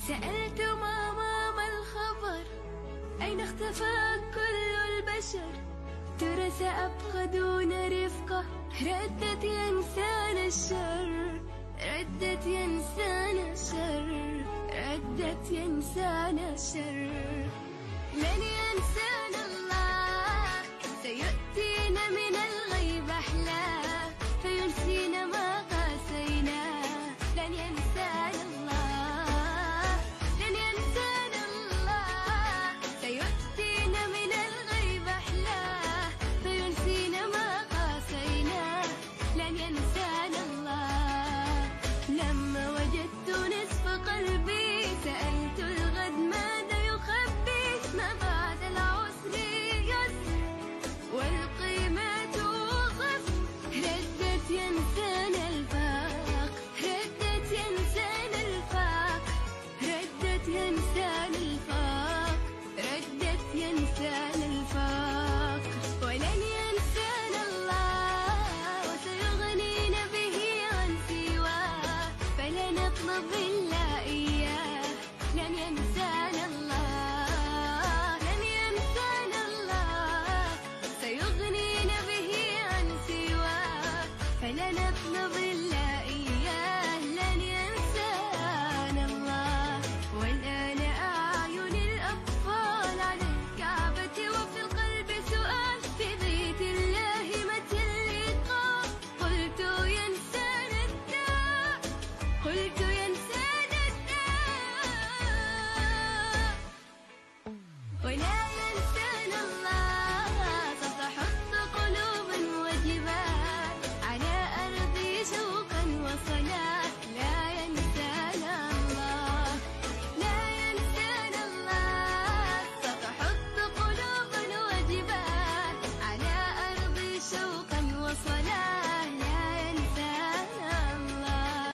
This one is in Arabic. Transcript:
سألت ماما ما الخبر، أين اختفى كل البشر؟ ترى سأبقى دون رفقة. ردت ينسان الشر، ردت ينسان الشر، ردت ينسان الشر. لن ينسانا الله، سيؤتينا من الغيب أحلى، فينسينا ما قاسينا. لن ينسانا الله، لن ينسانا الله، سيؤتينا من الغيب أحلى، فينسينا ما قاسينا. لن ينسانا الله. لما وجدت نصف قلبي سألت الغد ماذا يخبي، ما بعد العسر يسر والقيمة توقف. ردت ينسانا الفاق، ردت ينسانا الفاق، ردت ينسانا الفاق، ردت ينسانا الفاق. ولن ينسانا الله، وسيغنينا به عن سواه، فلا نطلب إلا إياه. لن ينسانا الله، لن ينسانا الله، سيغنينا به عن سواه، فلا نطلب إلا إياه. لن ينسانا الله. والآن أعين الأطفال على الكعبة، وفي القلب سؤال، في بيت الله متى اللقاء؟ قلت ينسانا الداء، قلت ينسانا الداء. ولا ينسانا الله، سوف أحط قلوبا وجبال على أرضي شوقا وصلاة. لا ينسانا الله، لا ينسانا الله، سوف أحط قلوبا وجبال على أرضي شوقا وصلاة. لا ينسانا الله.